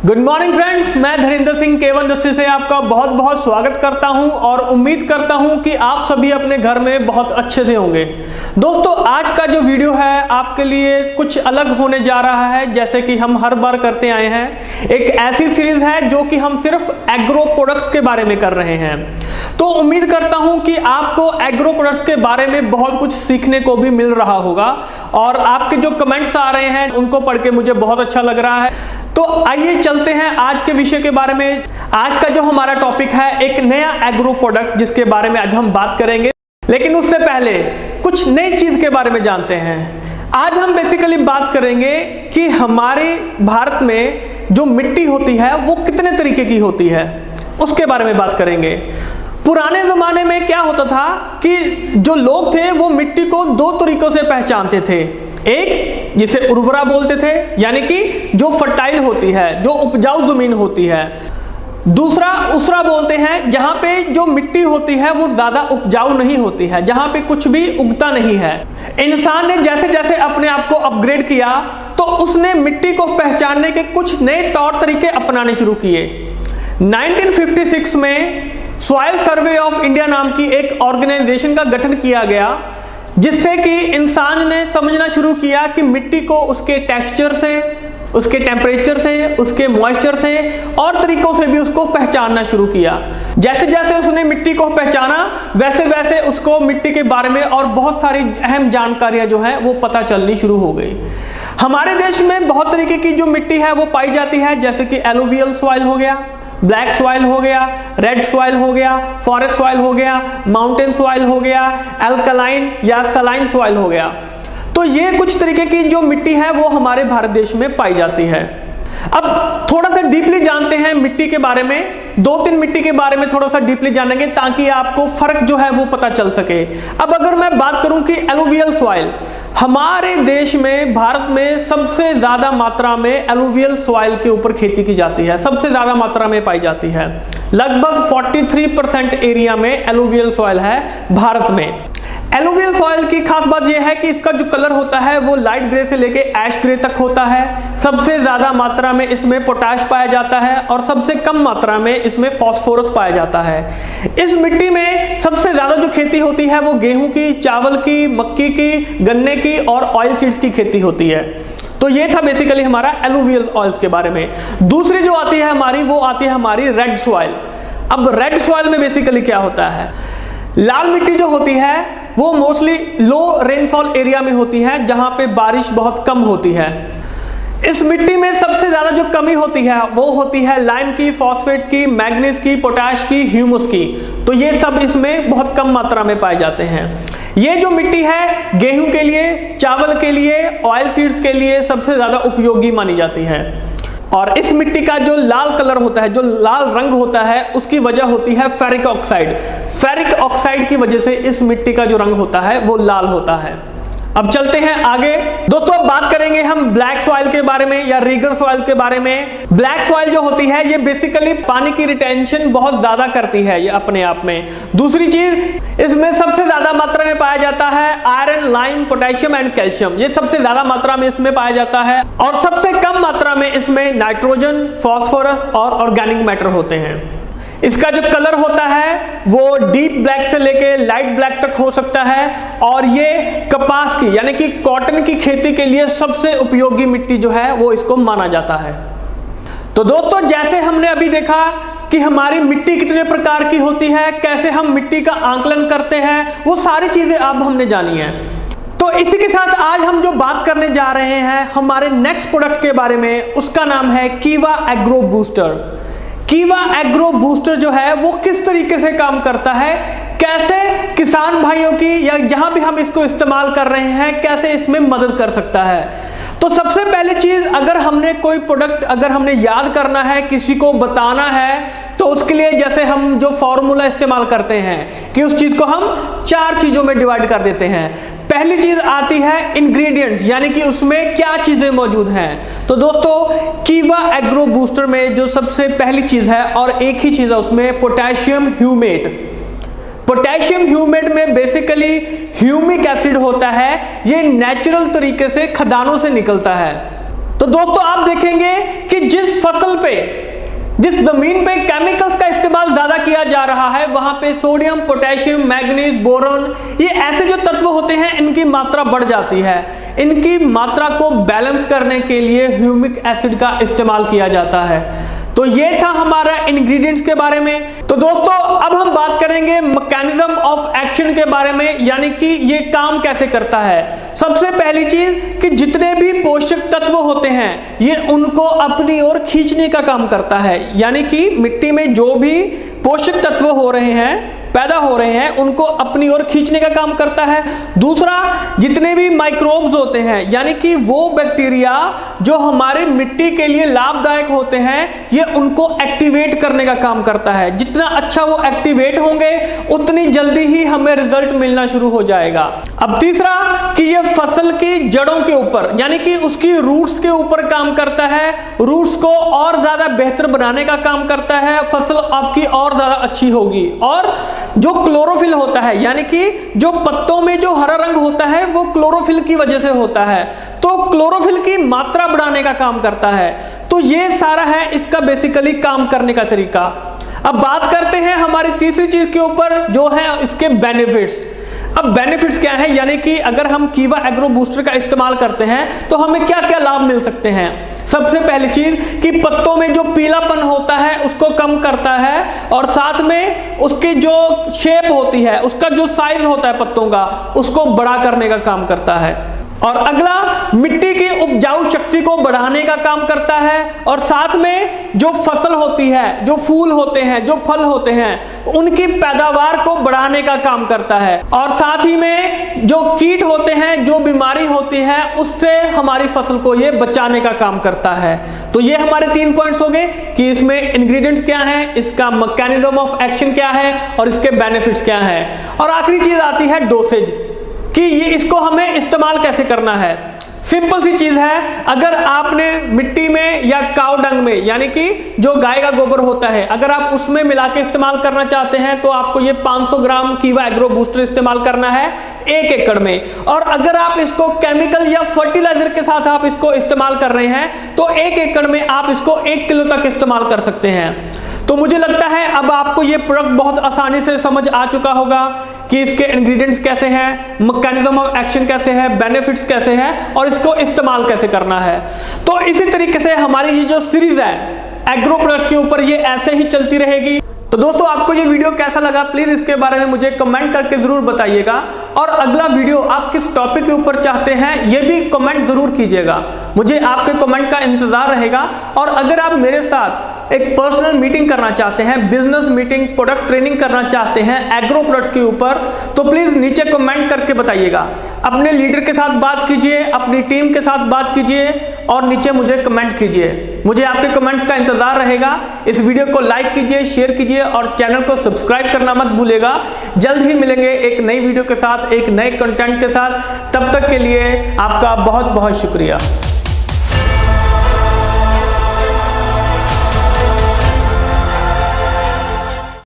Good morning friends, मैं धीरेन्द्र सिंह केवन दस्ती से आपका बहुत बहुत स्वागत करता हूं और उम्मीद करता हूं कि आप सभी अपने घर में बहुत अच्छे से होंगे। दोस्तों, आज का जो वीडियो है आपके लिए कुछ अलग होने जा रहा है, जैसे कि हम हर बार करते आए हैं। एक ऐसी सीरीज है जो कि हम सिर्फ एग्रो प्रोडक्ट्स के बारे में कर रहे हैं। तो उम्मीद करता हूं कि आपको एग्रो प्रोडक्ट्स के बारे में बहुत कुछ सीखने को भी मिल रहा होगा और आपके जो कमेंट्स आ रहे हैं उनको पढ़ के मुझे बहुत अच्छा लग रहा है। तो आइए चलते हैं आज के विषय के बारे में। आज का जो हमारा टॉपिक है एक नया एग्रो प्रोडक्ट, जिसके बारे में आज हम बात करेंगे। लेकिन उससे पहले कुछ नई चीज के बारे में जानते हैं। आज हम बेसिकली बात करेंगे कि हमारे भारत में जो मिट्टी होती है वो कितने तरीके की होती है, उसके बारे में बात करेंगे। पुराने जमाने में क्या होता था कि जो लोग थे वो मिट्टी को दो तरीकों से पहचानते थे। एक जिसे उर्वरा बोलते थे, यानी कि जो फर्टाइल होती है, जो उपजाऊ जमीन होती है। दूसरा उसरा बोलते हैं, जहां पे जो मिट्टी होती है वो ज्यादा उपजाऊ नहीं होती है, जहां पे कुछ भी उगता नहीं है। इंसान ने जैसे जैसे अपने आप को अपग्रेड किया तो उसने मिट्टी को पहचानने के कुछ नए तौर तरीके अपनाने शुरू किए। 1956 में सॉइल सर्वे ऑफ इंडिया नाम की एक ऑर्गेनाइजेशन का गठन किया गया, जिससे कि इंसान ने समझना शुरू किया कि मिट्टी को उसके टेक्सचर से, उसके टेम्परेचर से, उसके मॉइस्चर से और तरीकों से भी उसको पहचानना शुरू किया। जैसे जैसे उसने मिट्टी को पहचाना वैसे वैसे उसको मिट्टी के बारे में और बहुत सारी अहम जानकारियां जो हैं वो पता चलनी शुरू हो गई। हमारे देश में बहुत तरीके की जो मिट्टी है वो पाई जाती है, जैसे कि एलुवियल सॉइल हो गया, ब्लैक सॉइल हो गया, रेड सॉइल हो गया, फॉरेस्ट सॉइल हो गया, माउंटेन सॉइल हो गया, अल्कलाइन या सलाइन सॉइल हो गया। तो ये कुछ तरीके की जो मिट्टी है वो हमारे भारत देश में पाई जाती है। अब थोड़ा सा डीपली जानते हैं मिट्टी के बारे में। दो तीन मिट्टी के बारे में थोड़ा सा डीपली जानेंगे ताकि आपको फर्क जो है वो पता चल सके। अब अगर मैं बात करूं कि एलुवियल सॉइल, हमारे देश में भारत में सबसे ज्यादा मात्रा में एलुवियल सॉइल के ऊपर खेती की जाती है, सबसे ज्यादा मात्रा में पाई जाती है। लगभग 43% एरिया में एलुवियल सॉइल है भारत में। एलुवियल सॉइल की खास बात यह है कि इसका जो कलर होता है वो लाइट ग्रे से लेके ऐश ग्रे तक होता है। सबसे ज्यादा मात्रा में इसमें पोटाश पाया जाता है और सबसे कम मात्रा में इसमें फास्फोरस पाया जाता है। इस मिट्टी में सबसे ज्यादा जो खेती होती है वो गेहूं की, चावल की, मक्की की, गन्ने की और ऑयल सीड्स की खेती होती है। तो ये था बेसिकली हमारा एलुवियल ऑयल्स के बारे में। दूसरी जो आती है हमारी, वो आती है हमारी रेड सॉइल। अब रेड सॉइल में बेसिकली क्या होता है, लाल मिट्टी जो होती है वो मोस्टली लो रेनफॉल एरिया में होती है, जहां पे बारिश बहुत कम होती है। इस मिट्टी में सबसे ज्यादा जो कमी होती है वो होती है लाइम की, फॉस्फेट की, मैग्नीज की, पोटाश की, ह्यूमस की। तो ये सब इसमें बहुत कम मात्रा में पाए जाते हैं। ये जो मिट्टी है गेहूं के लिए, चावल के लिए, ऑयल सीड्स के लिए सबसे ज्यादा उपयोगी मानी जाती है। और इस मिट्टी का जो लाल कलर होता है, जो लाल रंग होता है, उसकी वजह होती है फेरिक ऑक्साइड। फेरिक ऑक्साइड की वजह से इस मिट्टी का जो रंग होता है वो लाल होता है। अब चलते हैं आगे। दोस्तों, अब बात करेंगे हम ब्लैक सॉइल के बारे में या रीगर सॉइल के बारे में। ब्लैक सॉइल जो होती है ये बेसिकली पानी की रिटेंशन बहुत ज्यादा करती है ये अपने आप में। दूसरी चीज, इसमें सबसे ज्यादा मात्रा में पाया जाता है iron, lime, potassium and calcium. ये सबसे ज्यादा मात्रा में इसमें पाया जाता है और सबसे कम मात्रा में इसमें नाइट्रोजन, फास्फोरस और ऑर्गेनिक मैटर होते हैं। इसका जो कलर होता है वो डीप ब्लैक से लेके लाइट ब्लैक तक हो सकता है और ये कपास की यानी कि कॉटन की खेती के लिए सबसे उपयोगी मिट्टी जो है वो इसको माना जाता है। तो दोस्तों, जैसे हमने अभी देखा कि हमारी मिट्टी कितने प्रकार की होती है, कैसे हम मिट्टी का आंकलन करते हैं, वो सारी चीजें अब हमने जानी है। तो इसी के साथ आज हम जो बात करने जा रहे हैं हमारे नेक्स्ट प्रोडक्ट के बारे में, उसका नाम है कीवा एग्रो बूस्टर। कीवा एग्रो बूस्टर जो है वो किस तरीके से काम करता है, कैसे किसान भाइयों की या जहां भी हम इसको इस्तेमाल कर रहे हैं कैसे इसमें मदद कर सकता है। तो सबसे पहले चीज, अगर हमने कोई प्रोडक्ट अगर हमने याद करना है, किसी को बताना है, तो उसके लिए जैसे हम जो फॉर्मूला इस्तेमाल करते हैं कि उस चीज को हम चार चीजों में डिवाइड कर देते हैं। पहली चीज आती है इंग्रेडिएंट्स, यानी कि उसमें क्या चीजें मौजूद हैं। तो दोस्तों, कीवा एग्रो बूस्टर में जो सबसे पहली चीज है और एक ही चीज है उसमें, पोटेशियम ह्यूमेट। पोटेशियम ह्यूमेट में बेसिकली ह्यूमिक एसिड होता है, ये नेचुरल तरीके से खदानों से निकलता है। तो तो दोस्तों आप देखेंगे कि जिस फसल पे, जिस जमीन पे केमिकल्स का इस्तेमाल ज्यादा किया जा रहा है, वहां पे सोडियम, पोटेशियम, मैग्नीज, बोरॉन, ये ऐसे जो तत्व होते हैं इनकी मात्रा बढ़ जाती है। इनकी मात्रा को बैलेंस करने के लिए ह्यूमिक एसिड का इस्तेमाल किया जाता है। तो ये था हमारा इंग्रेडिएंट्स के बारे में। तो दोस्तों अब हम बात करेंगे मैकेनिज्म ऑफ एक्शन के बारे में, यानी कि ये काम कैसे करता है। सबसे पहली चीज कि जितने भी पोषक तत्व होते हैं ये उनको अपनी ओर खींचने का काम करता है, यानी कि मिट्टी में जो भी पोषक तत्व हो रहे हैं, पैदा हो रहे हैं, उनको अपनी ओर खींचने का काम करता है। दूसरा, जितने भी माइक्रोब्स होते हैं, यानी कि वो बैक्टीरिया जो हमारे मिट्टी के लिए लाभदायक होते हैं, ये उनको एक्टिवेट करने का काम करता है। जितना अच्छा वो एक्टिवेट होंगे उतनी जल्दी ही हमें रिजल्ट मिलना शुरू हो जाएगा। अब तीसरा कि ये फसल की जड़ों के ऊपर, यानी कि उसकी रूट्स के ऊपर काम करता है। रूट्स को और ज्यादा बेहतर बनाने का काम करता है, फसल आपकी और ज्यादा अच्छी होगी। और जो क्लोरोफिल होता है, यानी कि जो पत्तों में जो हरा रंग होता है वो क्लोरोफिल की वजह से होता है, तो क्लोरोफिल की मात्रा बढ़ाने का काम करता है। तो ये सारा है इसका बेसिकली काम करने का तरीका। अब बात करते हैं हमारी तीसरी चीज के ऊपर, जो है इसके बेनिफिट्स। अब बेनिफिट्स क्या है, यानी कि अगर हम कीवा एग्रो बूस्टर का इस्तेमाल करते हैं तो हमें क्या क्या लाभ मिल सकते हैं। सबसे पहली चीज कि पत्तों में जो पीलापन होता है उसको कम करता है, और साथ में उसकी जो शेप होती है, उसका जो साइज होता है पत्तों का, उसको बड़ा करने का काम करता है। और अगला, मिट्टी की उपजाऊ शक्ति को बढ़ाने का काम करता है, और साथ में जो फसल होती है, जो फूल होते हैं, जो फल होते हैं, उनकी पैदावार को बढ़ाने का काम करता है। और साथ ही में जो कीट होते हैं, जो बीमारी होती है, उससे हमारी फसल को ये बचाने का काम करता है। तो ये हमारे 3 पॉइंट्स हो गए कि इसमें इंग्रेडिएंट्स क्या हैं, इसका मैकेनिज्म ऑफ एक्शन क्या है और इसके बेनिफिट्स क्या हैं। और आखिरी चीज आती है डोसेज, कि ये इसको हमें इस्तेमाल कैसे करना है। सिंपल सी चीज है, अगर आपने मिट्टी में या काऊ डंग में, यानी कि जो गाय का गोबर होता है, अगर आप उसमें मिला के इस्तेमाल करना चाहते हैं तो आपको ये 500 ग्राम कीवा एग्रो बूस्टर इस्तेमाल करना है 1 एकड़ में। और अगर आप इसको केमिकल या फर्टिलाइजर के साथ आप इसको इस्तेमाल कर रहे हैं तो 1 एकड़ में आप इसको 1 किलो तक इस्तेमाल कर सकते हैं। तो मुझे लगता है अब आपको ये प्रोडक्ट बहुत आसानी से समझ आ चुका होगा कि इसके इंग्रेडिएंट्स कैसे हैं, मैकेनिज्म ऑफ एक्शन कैसे है, बेनिफिट्स कैसे हैं और इसको इस्तेमाल कैसे करना है। तो इसी तरीके से हमारी ये जो सीरीज है एग्रो प्रोडक्ट के ऊपर, ये ऐसे ही चलती रहेगी। तो दोस्तों आपको ये वीडियो कैसा लगा प्लीज इसके बारे में मुझे कमेंट करके जरूर बताइएगा, और अगला वीडियो आप किस टॉपिक के ऊपर चाहते हैं ये भी कमेंट जरूर कीजिएगा। मुझे आपके कमेंट का इंतजार रहेगा। और अगर आप मेरे साथ एक पर्सनल मीटिंग करना चाहते हैं, बिजनेस मीटिंग, प्रोडक्ट ट्रेनिंग करना चाहते हैं एग्रो प्रोडक्ट्स के ऊपर, तो प्लीज नीचे कमेंट करके बताइएगा। अपने लीडर के साथ बात कीजिए, अपनी टीम के साथ बात कीजिए और नीचे मुझे कमेंट कीजिए। मुझे आपके कमेंट्स का इंतजार रहेगा। इस वीडियो को लाइक कीजिए, शेयर कीजिए और चैनल को सब्सक्राइब करना मत भूलिएगा। जल्द ही मिलेंगे एक नई वीडियो के साथ, एक नए कंटेंट के साथ। तब तक के लिए आपका बहुत बहुत शुक्रिया।